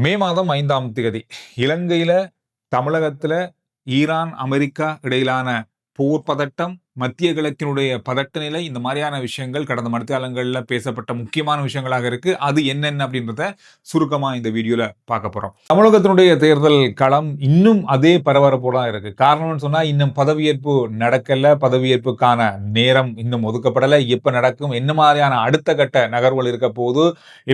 மே மாதம் 5ஆம் தேதி இலங்கையில, தமிழகத்துல ஈரான், அமெரிக்கா இடையிலான போர் பதட்டம், மத்திய கிழக்கினுடைய பதட்ட நிலை, இந்த மாரியான விஷயங்கள் கடந்த மணித்தியாலங்கள்ல பேசப்பட்ட முக்கியமான விஷயங்களாக இருக்கு. அது என்னென்ன அப்படின்றத சுருக்கமா இந்த வீடியோல பார்க்க போறோம். தமிழகத்தினுடைய தேர்தல் களம் இன்னும் அதே பரபரப்போட தான் இருக்கு. காரணம்னு சொன்னா, இன்னும் பதவியேற்பு நடக்கல. பதவியேற்புக்கான நேரம் இன்னும் ஒதுக்கப்படல. எப்ப நடக்கும்? என்ன மாரியான அடுத்த கட்ட நகர்வுகள் இருக்க போது?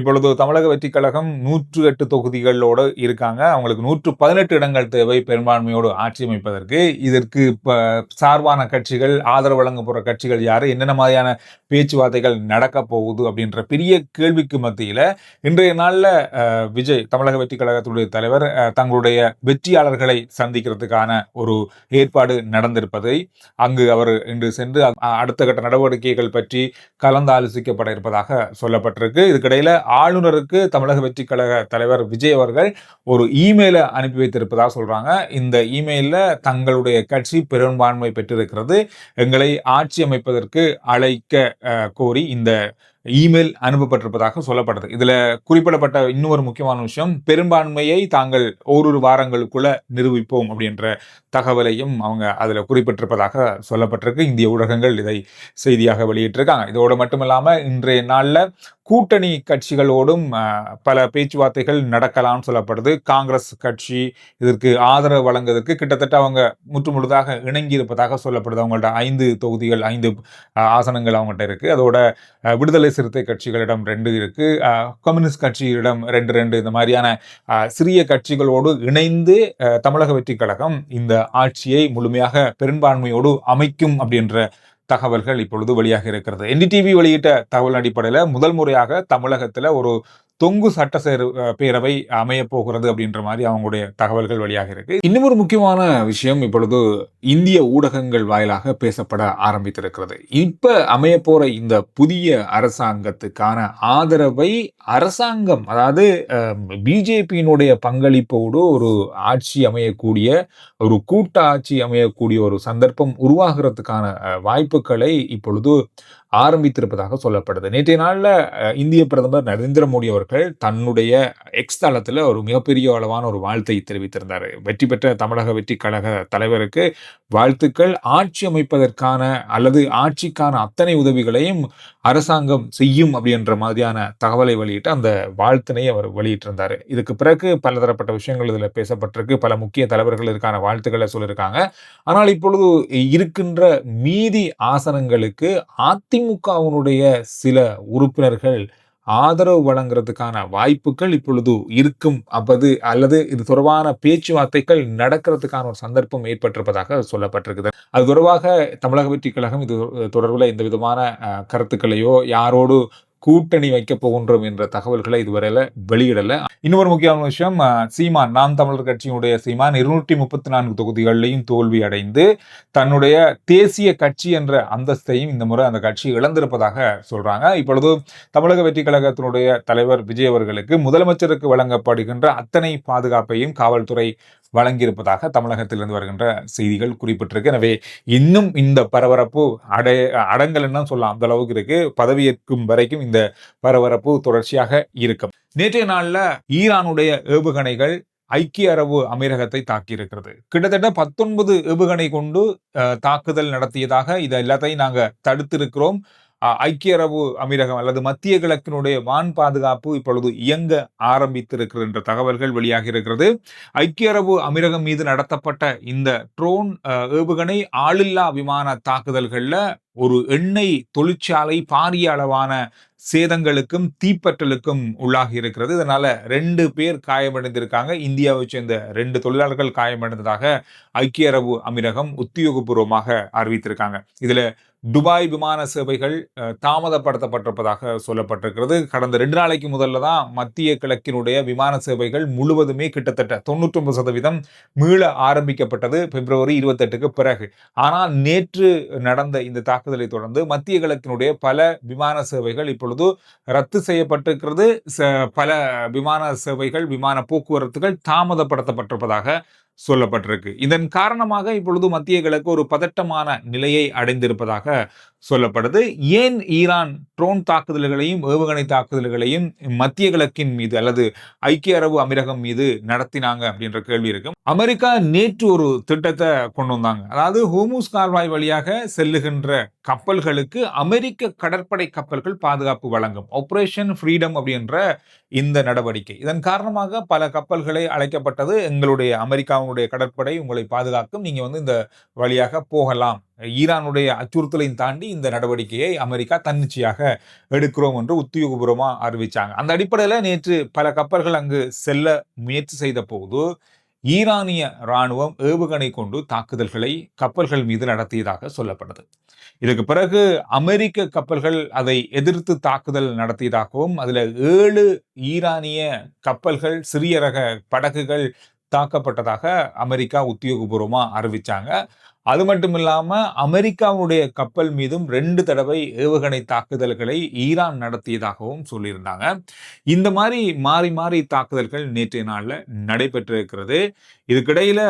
இப்பொழுது தமிழக வெற்றிக் கழகம் 108 தொகுதிகளோடு இருக்காங்க. அவங்களுக்கு 118 இடங்கள் தேவை பெரும்பான்மையோடு ஆட்சி அமைப்பதற்கு. இதற்கு சார்பான கட்சிகள், ஆதரவு வழங்க போற கட்சிகள் யாரு? என்னென்ன மாதிரியான பேச்சுவார்த்தைகள் நடக்க போகுது? அப்படின்ற பெரிய கேள்விக்கு மத்தியில இன்றைய நாள்ல விஜய் தமிழக வெற்றிக் கழகத்துடைய தலைவர் தங்களுடைய வெற்றியாளர்களை சந்திக்கிறதுக்கான ஒரு ஏற்பாடு நடந்திருப்பதை அங்கு அவர் இன்று சென்று அடுத்த கட்ட நடவடிக்கைகள் பற்றி கலந்து ஆலோசிக்கப்பட இருப்பதாக சொல்லப்பட்டிருக்கு. இதுக்கிடையில ஆளுநருக்கு தமிழக வெற்றிக் கழக தலைவர் விஜய் அவர்கள் ஒரு இமெயிலை அனுப்பி வைத்திருப்பதாக சொல்றாங்க. இந்த இமெயில்ல தங்களுடைய கட்சி பெரும்பான்மை பெற்றிருக்கிறது, எங்களை ஆட்சி அமைப்பதற்கு அழைக்க கோரி இந்த இமெயில் அனுப்பப்பட்டிருப்பதாக சொல்லப்படுது. இதுல குறிப்பிடப்பட்ட இன்னொரு முக்கியமான விஷயம், பெரும்பான்மையை தாங்கள் ஓரிரு வாரங்களுக்குள்ள நிரூபிப்போம் அப்படின்ற தகவலையும் அவங்க அதுல குறிப்பிட்டிருப்பதாக சொல்லப்பட்டிருக்கு. இந்திய ஊடகங்கள் இதை செய்தியாக வெளியிட்டிருக்காங்க. இதோடு மட்டுமில்லாம இன்றைய நாள்ல கூட்டணி கட்சிகளோடும் பல பேச்சுவார்த்தைகள் நடக்கலாம்னு சொல்லப்படுது. காங்கிரஸ் கட்சி இதற்கு ஆதரவு வழங்குவதற்கு கிட்டத்தட்ட அவங்க முற்றுமுழுதாக இணங்கி இருப்பதாக சொல்லப்படுது. அவங்கள்ட்ட 5 தொகுதிகள், 5 ஆசனங்கள் அவங்கள்ட்ட இருக்கு. அதோட விடுதலை சிறுத்தை கட்சிகளிடம் 2 இருக்கு. கம்யூனிஸ்ட் கட்சியிடம் 2 இந்த மாதிரியான சிறிய கட்சிகளோடு இணைந்து தமிழக வெற்றிக் கழகம் இந்த ஆட்சியை முழுமையாக பெரும்பான்மையோடு அமைக்கும் அப்படின்ற தகவல்கள் இப்பொழுது வெளியாக இருக்கிறது. என்டிடிவி வெளியிட்ட தகவல் அடிப்படையில் முதல் முறையாக தமிழகத்துல ஒரு தொங்கு சட்ட பேரவை அமைய போகிறது அப்படின்ற மாதிரி அவங்களுடைய தகவல்கள் வெளியாக இருக்கு. இன்னும் ஒரு முக்கியமான விஷயம் இப்பொழுது இந்திய ஊடகங்கள் வாயிலாக பேசப்பட ஆரம்பித்திருக்கிறது. இப்ப அமைய போற இந்த புதிய அரசாங்கத்துக்கான ஆதரவை அரசாங்கம், அதாவது பிஜேபியினுடைய பங்களிப்போடு ஒரு ஆட்சி அமையக்கூடிய, ஒரு கூட்ட ஆட்சி அமையக்கூடிய ஒரு சந்தர்ப்பம் உருவாகிறதுக்கான வாய்ப்புகளை இப்பொழுது ஆரம்பித்திருப்பதாக சொல்லப்படுது. நேற்றைய நாள்ல இந்திய பிரதமர் நரேந்திர மோடி அவர்கள் தன்னுடைய எக்ஸ் தளத்துல ஒரு மிகப்பெரிய அளவான ஒரு வாழ்த்தை தெரிவித்திருந்தார். வெற்றி பெற்ற தமிழக வெற்றிக் கழக தலைவருக்கு வாழ்த்துக்கள், ஆட்சி அமைப்பதற்கான அல்லது ஆட்சிக்கான அத்தனை உதவிகளையும் அரசாங்கம் செய்யும் அப்படின்ற மாதிரியான தகவலை வெளியிட்டு அந்த வாழ்த்தினை அவர் வெளியிட்டிருந்தார். இதுக்கு பிறகு பலதரப்பட்ட விஷயங்கள் இதுல பேசப்பட்டிருக்கு. பல முக்கிய தலைவர்கள் இதுக்கான வாழ்த்துக்களை சொல்லியிருக்காங்க. ஆனால் இப்பொழுது இருக்கின்ற மீதி ஆசனங்களுக்கு அதிமுகவினுடைய சில உறுப்பினர்கள் ஆதரவு வழங்குறதுக்கான வாய்ப்புகள் இப்பொழுது இருக்கும் அல்லது இது தொடர்பான பேச்சுவார்த்தைகள் நடக்கிறதுக்கான ஒரு சந்தர்ப்பம் ஏற்பட்டிருப்பதாக சொல்லப்பட்டிருக்குது. அது தொடர்பாக தமிழக வெற்றிக் கழகம் இது தொடர்பில் எந்த விதமான கருத்துக்களையோ யாரோடு கூட்டணி வைக்க போகின்றோம் என்ற தகவல்களை இதுவரையில வெளியிடல. இன்னொரு முக்கியமான விஷயம், சீமான், நாம் தமிழர் கட்சியினுடைய சீமான் 234 தொகுதிகளிலையும் தோல்வி அடைந்து தன்னுடைய தேசிய கட்சி என்ற அந்தஸ்தையும் இந்த முறை அந்த கட்சி இழந்திருப்பதாக சொல்றாங்க. இப்பொழுது தமிழக வெற்றிக் கழகத்தினுடைய தலைவர் விஜய் அவர்களுக்கு முதலமைச்சருக்கு வழங்கப்படுகின்ற அத்தனை பாதுகாப்பையும் காவல்துறை வழங்கியிருப்பதாக தமிழகத்திலிருந்து வருகின்ற செய்திகள் குறிப்பிட்டிருக்கு. எனவே இன்னும் இந்த பரபரப்பு அடங்கலன்னு சொல்லலாம், அந்த அளவுக்கு இருக்கு. பதவியேற்கும் வரைக்கும் இந்த பரபரப்பு தொடர்ச்சியாக இருக்கும். நேற்றைய நாள்ல ஈரானுடைய ஏவுகணைகள் ஐக்கிய அரபு அமீரகத்தை தாக்கியிருக்கிறது. கிட்டத்தட்ட 19 ஏவுகணை கொண்டு தாக்குதல் நடத்தியதாக, இதை எல்லாத்தையும் நாங்க தடுத்திருக்கிறோம். ஐக்கிய அரபு அமீரகம் அல்லது மத்திய கிழக்கினுடைய வான் பாதுகாப்பு இப்பொழுது இயங்க ஆரம்பித்திருக்கின்ற தகவல்கள் வெளியாக இருக்கிறது. ஐக்கிய அரபு அமீரகம் மீது நடத்தப்பட்ட இந்த ட்ரோன் ஏவுகணை ஆளில்லா விமான தாக்குதல்கள்ல ஒரு எண்ணெய் தொழிற்சாலை பாரிய அளவான சேதங்களுக்கும் தீப்பற்றலுக்கும் உள்ளாகி இருக்கிறது. இதனால 2 பேர் காயமடைந்திருக்காங்க. இந்தியாவை சேர்ந்த 2 தொழிலாளர்கள் காயமடைந்ததாக ஐக்கிய அரபு அமீரகம் உத்தியோகபூர்வமாக அறிவித்திருக்காங்க. இதுல துபாய் விமான சேவைகள் தாமதப்படுத்தப்பட்டிருப்பதாக சொல்லப்பட்டிருக்கிறது. கடந்த 2 நாளைக்கு முதல்ல தான் மத்திய கிழக்கினுடைய விமான சேவைகள் முழுவதுமே கிட்டத்தட்ட 99% மீள ஆரம்பிக்கப்பட்டது பிப்ரவரி 28க்கு பிறகு. ஆனால் நேற்று நடந்த இந்த தாக்குதலை தொடர்ந்து மத்திய கிழக்கினுடைய பல விமான சேவைகள் இப்பொழுது ரத்து செய்யப்பட்டிருக்கிறது. பல விமான சேவைகள், விமான போக்குவரத்துகள் தாமதப்படுத்தப்பட்டிருப்பதாக சொல்லப்பட்டிருக்கு. இதன் காரணமாக இப்பொழுது மத்திய கிழக்கு ஒரு பதட்டமான நிலையை அடைந்திருப்பதாக சொல்லப்படுது. ஏன் ஈரான் ட்ரோன் தாக்குதல்களையும் ஏவுகணை தாக்குதல்களையும் மத்திய கிழக்கின் மீது அல்லது ஐக்கிய அரபு அமீரகம் மீது நடத்தினாங்க அப்படின்ற கேள்வி இருக்கு. அமெரிக்கா நேற்று ஒரு திட்டத்தை கொண்டு வந்தாங்க. அதாவது ஹோர்முஸ் கால்வாய் வழியாக செல்லுகின்ற கப்பல்களுக்கு அமெரிக்க கடற்படை கப்பல்கள் பாதுகாப்பு வழங்கும் ஆபரேஷன் ஃப்ரீடம் அப்படின்ற இந்த நடவடிக்கை. இதன் காரணமாக பல கப்பல்களை அழைக்கப்பட்டது. எங்களுடைய அமெரிக்காவுடைய கடற்படை உங்களை பாதுகாக்கும், நீங்க இந்த வழியாக போகலாம். ஈரானுடைய அச்சுறுத்தலையும் தாண்டி இந்த நடவடிக்கையை அமெரிக்கா தன்னிச்சையாக எடுக்கிறோம் என்று உத்தியோகபூர்வமா அறிவிச்சாங்க. அந்த அடிப்படையில நேற்று பல கப்பல்கள் அங்கு செல்ல முயற்சி செய்த போது ஈரானிய ராணுவம் ஏவுகணை கொண்டு தாக்குதல்களை கப்பல்கள் மீது நடத்தியதாக சொல்லப்படுது. இதுக்கு பிறகு அமெரிக்க கப்பல்கள் அதை எதிர்த்து தாக்குதல் நடத்தியதாகவும் அதுல 7 ஈரானிய கப்பல்கள் சிறிய ரக படகுகள் தாக்கப்பட்டதாக அமெரிக்கா உத்தியோகபூர்வமா அறிவிச்சாங்க. அது மட்டும் இல்லாம அமெரிக்காவுடைய கப்பல் மீதும் 2 தடவை ஏவுகணை தாக்குதல்களை ஈரான் நடத்தியதாகவும் சொல்லியிருந்தாங்க. இந்த மாதிரி மாறி மாறி தாக்குதல்கள் நேற்றைய நாள்ல நடைபெற்றிருக்கிறது. இதுக்கிடையில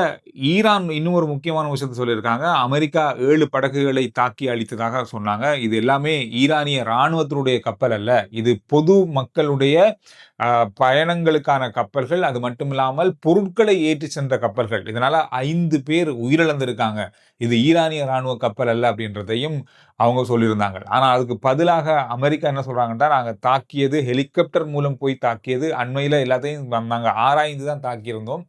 ஈரான் இன்னும் ஒரு முக்கியமான விஷயத்தை சொல்லியிருக்காங்க. அமெரிக்கா 7 படகுகளை தாக்கி அழித்ததாக சொன்னாங்க. இது எல்லாமே ஈரானிய ராணுவத்தினுடைய கப்பல் அல்ல. இது பொது மக்களுடைய பயணங்களுக்கான கப்பல்கள். அது மட்டும் இல்லாமல் பொருட்களை ஏற்றி சென்ற கப்பல்கள். இதனால 5 பேர் உயிரிழந்திருக்காங்க. இது ஈரானிய ராணுவ கப்பல் அல்ல அப்படின்றதையும் அவங்க சொல்லியிருந்தாங்க. ஆனா அதுக்கு பதிலாக அமெரிக்கா என்ன சொல்றாங்கன்னா, நாங்க தாக்கியது ஹெலிகாப்டர் மூலம் போய் தாக்கியது. அண்மையில எல்லாத்தையும் நாங்க ஆராய்ந்து தான் தாக்கியிருந்தோம்.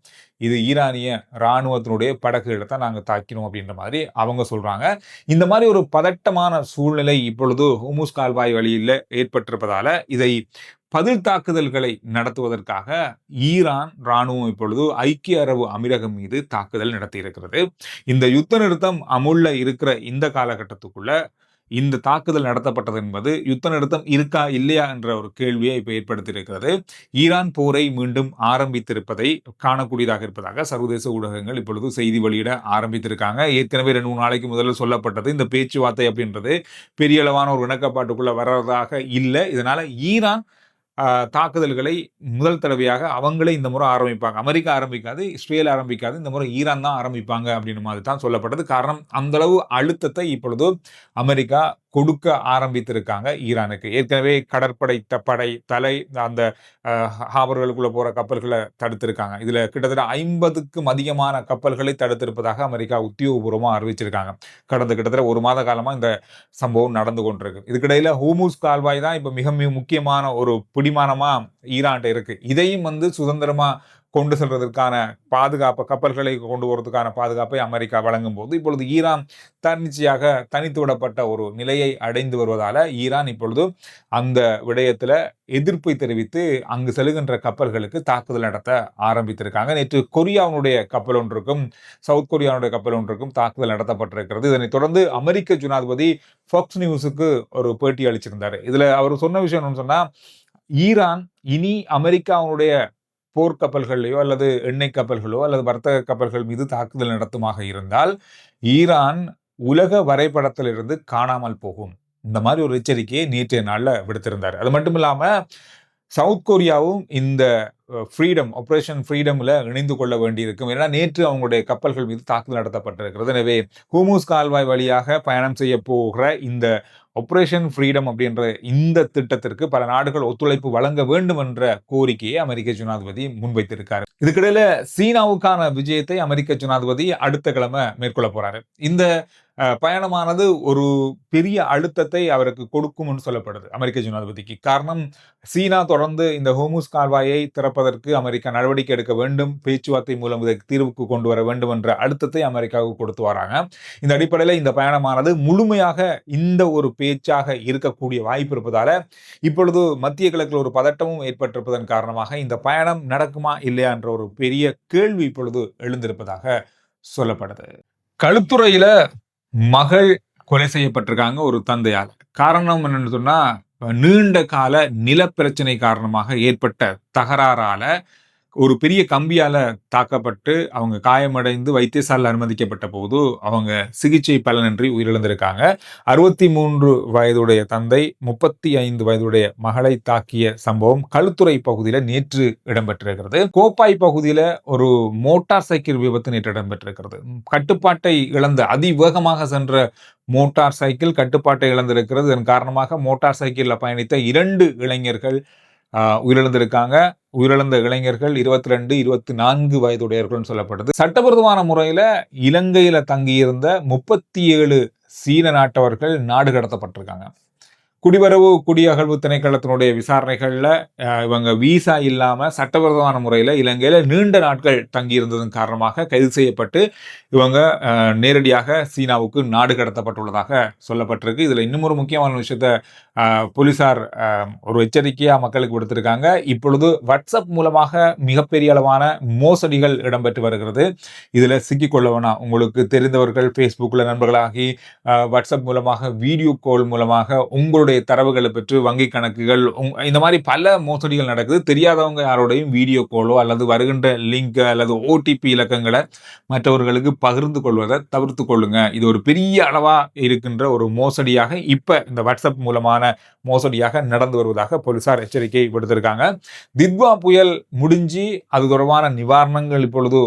இது ஈரானிய ராணுவத்தினுடைய படகுகளை தான் நாங்க தாக்கினோம் அப்படின்ற மாதிரி அவங்க சொல்றாங்க. இந்த மாதிரி ஒரு பதட்டமான சூழ்நிலை இப்பொழுது ஹோர்முஸ் கால்வாய் வழியில் ஏற்பட்டிருப்பதால இதை பதில் தாக்குதல்களை நடத்துவதற்காக ஈரான் ராணுவம் இப்பொழுது ஐக்கிய அரபு அமீரகம் மீது தாக்குதல் நடத்தியிருக்கிறது. இந்த யுத்த நிறுத்தம் அமுல்ல இருக்கிற இந்த காலகட்டத்துக்குள்ள இந்த தாக்குதல் நடத்தப்பட்டது என்பது யுத்த நிறுத்தம் இருக்கா இல்லையா என்ற ஒரு கேள்வியை இப்ப ஏற்படுத்தியிருக்கிறது. ஈரான் போரை மீண்டும் ஆரம்பித்திருப்பதை காணக்கூடியதாக இருப்பதாக சர்வதேச ஊடகங்கள் இப்பொழுது செய்தி வெளியிட ஆரம்பித்திருக்காங்க. ஏற்கனவே 2-3 நாளைக்கு முதல்ல சொல்லப்பட்டது இந்த பேச்சுவார்த்தை அப்படின்றது பெரிய அளவான ஒரு இணக்கப்பாட்டுக்குள்ள வர்றதாக இல்லை. இதனால ஈரான் தாக்குதல்களை முதல் தடவையாக அவங்களே இந்த முறை ஆரம்பிப்பாங்க. அமெரிக்கா ஆரம்பிக்காது, இஸ்ரேல் ஆரம்பிக்காது, இந்த முறை ஈரான் தான் ஆரம்பிப்பாங்க அப்படின்னு மாதிரி தான் சொல்லப்பட்டது. காரணம் அந்த அளவு அழுத்தத்தை இப்பொழுது அமெரிக்கா கொடுக்க ஆரம்பித்திருக்காங்க ஈரானுக்கு. ஏற்கனவே கடற்படை படை தலை அந்த ஹாபர்களுக்குள்ள போற கப்பல்களை தடுத்திருக்காங்க. இதுல கிட்டத்தட்ட 50க்கும் அதிகமான கப்பல்களை தடுத்திருப்பதாக அமெரிக்கா உத்தியோகபூர்வமா அறிவிச்சிருக்காங்க. கடந்த கிட்டத்தட்ட 1 மாத காலமா இந்த சம்பவம் நடந்து கொண்டிருக்கு. இதுக்கிடையில ஹோர்முஸ் கால்வாய் தான் இப்ப மிக மிக முக்கியமான ஒரு பிடிமானமா ஈரான்ட்ட இருக்கு. இதையும் சுதந்திரமா கொண்டு செல்வதற்கான பாதுகாப்பு, கப்பல்களை கொண்டு போறதுக்கான பாதுகாப்பை அமெரிக்கா வழங்கும் போது இப்பொழுது ஈரான் தன்னிச்சையாக தனித்து விடப்பட்ட ஒரு நிலையை அடைந்து வருவதால ஈரான் இப்பொழுது அந்த விடயத்துல எதிர்ப்பை தெரிவித்து அங்கு செல்கின்ற கப்பல்களுக்கு தாக்குதல் நடத்த ஆரம்பித்திருக்காங்க. நேற்று கொரியாவுடைய கப்பல் ஒன்றுக்கும் சவுத் கொரியாவுடைய கப்பல் ஒன்றுக்கும் தாக்குதல் நடத்தப்பட்டிருக்கிறது. இதனைத் தொடர்ந்து அமெரிக்க ஜனாதிபதி ஃபாக்ஸ் நியூஸுக்கு ஒரு பேட்டி அளிச்சிருந்தாரு. இதுல அவர் சொன்ன விஷயம் என்னன்னு சொன்னா, ஈரான் இனி அமெரிக்காவுடைய போர்க்கப்பல்களையோ அல்லது எண்ணெய் கப்பல்களோ அல்லது வர்த்தக கப்பல்கள் மீது தாக்குதல் நடத்துமாக இருந்தால் ஈரான் உலக வரைபடத்திலிருந்து காணாமல் போகும். இந்த மாதிரி ஒரு எச்சரிக்கையை நேற்றைய நாள்ல விடுத்திருந்தார். அது மட்டும் இல்லாம சவுத் கொரியாவும் இந்த ஆபரேஷன் ஃப்ரீடம்ல இணைந்து கொள்ள வேண்டியிருக்கும். ஏன்னா நேற்று அவங்களுடைய கப்பல்கள் மீது தாக்குதல் நடத்தப்பட்டிருக்கிறது. எனவே ஹோர்முஸ் கால்வாய் வழியாக பயணம் செய்ய போகிற இந்த ஆபரேஷன் ஃப்ரீடம் அப்படின்ற இந்த திட்டத்திற்கு பல நாடுகள் ஒத்துழைப்பு வழங்க வேண்டும் என்ற கோரிக்கையை அமெரிக்க ஜனாதிபதி முன்வைத்திருக்காரு. இதுக்கிடையில சீனாவுக்கான விஜயத்தை அமெரிக்க ஜனாதிபதி அடுத்த கிழமை மேற்கொள்ள போறாரு. இந்த பயணமானது ஒரு பெரிய அழுத்தத்தை அவருக்கு கொடுக்கும்னு சொல்லப்படுது அமெரிக்க ஜனாதிபதிக்கு. காரணம், சீனா தொடர்ந்து இந்த ஹோர்முஸ் கால்வாயை திறப்பதற்கு அமெரிக்கா நடவடிக்கை எடுக்க வேண்டும், பேச்சுவார்த்தை மூலம் இதற்கு தீர்வுக்கு கொண்டு வர வேண்டும் என்ற அழுத்தத்தை அமெரிக்காவுக்கு கொடுத்து வராங்க. இந்த அடிப்படையில் இந்த பயணமானது முழுமையாக இந்த ஒரு பேச்சாக இருக்கக்கூடிய வாய்ப்பு இருப்பதால இப்பொழுது மத்திய கிழக்கில் ஒரு பதட்டமும் ஏற்பட்டிருப்பதன் காரணமாக இந்த பயணம் நடக்குமா இல்லையா என்ற ஒரு பெரிய கேள்வி இப்பொழுது எழுந்திருப்பதாக சொல்லப்படுது. களுத்துறையில மகள் கொலை செய்யப்பட்டிருக்காங்க ஒரு தந்தையால். காரணம் என்னன்னு சொன்னா, நீண்ட கால நில பிரச்சனை காரணமாக ஏற்பட்ட தகராறால ஒரு பெரிய கம்பியால தாக்கப்பட்டு அவங்க காயமடைந்து வைத்தியசாலையில் அனுமதிக்கப்பட்ட போது அவங்க சிகிச்சை பலனின்றி உயிரிழந்திருக்காங்க. 63 வயதுடைய தந்தை 35 வயதுடைய மகளை தாக்கிய சம்பவம் களுத்துறை பகுதியில் நேற்று இடம்பெற்றிருக்கிறது. கோப்பாய் பகுதியில் ஒரு மோட்டார் சைக்கிள் விபத்து நேற்று இடம்பெற்றிருக்கிறது. கட்டுப்பாட்டை இழந்த அதிவேகமாக சென்ற மோட்டார் சைக்கிள் கட்டுப்பாட்டை இழந்திருக்கிறது. இதன் காரணமாக மோட்டார் சைக்கிளில் பயணித்த 2 இளைஞர்கள் உயிரிழந்திருக்காங்க. உயிரிழந்த இளைஞர்கள் 22, 24 வயதுடையவர்கள் சொல்லப்படுது. சட்டவிரோதமான முறையில இலங்கையில தங்கியிருந்த 37 சீன நாட்டவர்கள் நாடு கடத்தப்பட்டிருக்காங்க. குடிவரவு குடியகழ்வு திணைக்களத்தினுடைய விசாரணைகள்ல இவங்க விசா இல்லாம சட்டவிரோதமான முறையில இலங்கையில நீண்ட நாட்கள் தங்கியிருந்ததன் காரணமாக கைது செய்யப்பட்டு இவங்க நேரடியாக சீனாவுக்கு நாடு கடத்தப்பட்டுள்ளதாக சொல்லப்பட்டிருக்கு. இதுல இன்னும் ஒரு முக்கியமான விஷயத்த போலீசார் ஒரு எச்சரிக்கையா மக்களுக்கு விடுத்திருக்காங்க. இப்பொழுது வாட்ஸ்அப் மூலமாக மிகப்பெரிய அளவான மோசடிகள் இடம்பெற்று வருகிறது. இதுல சிக்கிக்கொள்ள வேணாம். உங்களுக்கு தெரிந்தவர்கள் பேஸ்புக்ல நண்பர்களாகி வாட்ஸ்அப் மூலமாக வீடியோ கால் மூலமாக உங்களுடைய தரவுகளை பெற்று வங்கி கணக்குகள் இந்த மாதிரி பல மோசடிகள் நடக்குது. தெரியாதவங்க யாரோடையும் வீடியோ காலோ அல்லது வருகின்ற லிங்க் அல்லது ஓடிபி இலக்கங்களை மற்றவர்களுக்கு பகிர்ந்து கொள்வதை தவிர்த்து கொள்ளுங்க. இது ஒரு பெரிய அளவா இருக்கின்ற ஒரு மோசடியாக இப்ப இந்த வாட்ஸ்அப் மூலமான மோசடியாக நடந்து வருவதாக போலீசார் எச்சரிக்கை விடுத்திருக்காங்க. தித்வா புயல் முடிஞ்சு அது தொடர்பான நிவாரணங்கள் இப்பொழுது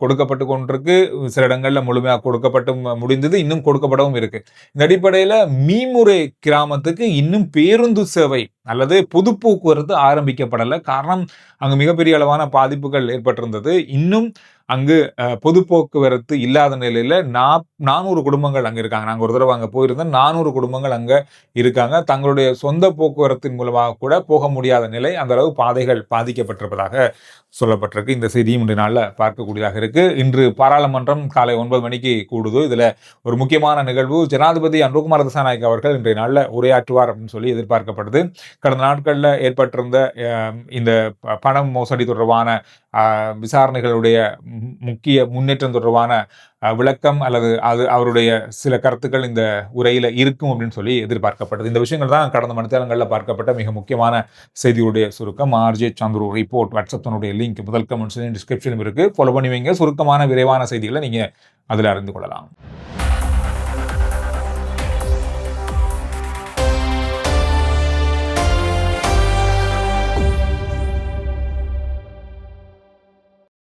கொடுக்கப்பட்டு கொண்டிருக்கு. சில இடங்கள்ல முழுமையாக கொடுக்கப்பட்டு முடிந்தது, இன்னும் கொடுக்கப்படவும் இருக்கு. இந்த அடிப்படையில மீமுறை கிராமத்துக்கு இன்னும் பேருந்து சேவை அல்லது பொது போக்குவரத்து ஆரம்பிக்கப்படலை. காரணம், அங்கு மிகப்பெரிய அளவான பாதிப்புகள் ஏற்பட்டிருந்தது. இன்னும் அங்கு பொது போக்குவரத்து இல்லாத நிலையில 400 குடும்பங்கள் அங்க இருக்காங்க. நாங்க ஒரு தடவை அங்க போயிருந்தோம். 400 குடும்பங்கள் அங்க இருக்காங்க. தங்களுடைய சொந்த போக்குவரத்தின் மூலமாக கூட போக முடியாத நிலை, அந்த அளவு பாதைகள் பாதிக்கப்பட்டிருப்பதாக சொல்லப்பட்டிருக்கு. இந்த செய்தியும் இன்றைய நாள்ல பார்க்கக்கூடியதாக இருக்கு. இன்று பாராளுமன்றம் காலை 9 மணிக்கு கூடுது. இதுல ஒரு முக்கியமான நிகழ்வு, ஜனாதிபதி அனுரகுமார திசாநாயக்க அவர்கள் இன்றைய நாள்ல உரையாற்றுவார் அப்படின்னு சொல்லி எதிர்பார்க்கப்படுது. கடந்த நாட்கள்ல ஏற்பட்டிருந்த இந்த பணம் மோசடி தொடர்பான விசாரணைகளுடைய முக்கிய முன்னேற்றம் தொடர்பான விளக்கம் அல்லது அவருடைய சில கருத்துக்கள் இந்த உரையில இருக்கும் அப்படின்னு சொல்லி எதிர்பார்க்கப்படுது. இந்த விஷயங்கள் தான் கடந்த மணித்தேரங்களில் பார்க்கப்பட்ட மிக முக்கியமான செய்தியுடைய சுருக்கம். ஆர்ஜே சந்துரு ரிப்போர்ட் வாட்ஸ்அப்னுடைய லிங்க் முதல் கமெண்ட்ஸ் டிஸ்கிரிப்ஷனும் இருக்கு. ஃபாலோ பண்ணி வைங்க. சுருக்கமான விரைவான செய்திகளை நீங்க அதில் அறிந்து கொள்ளலாம்.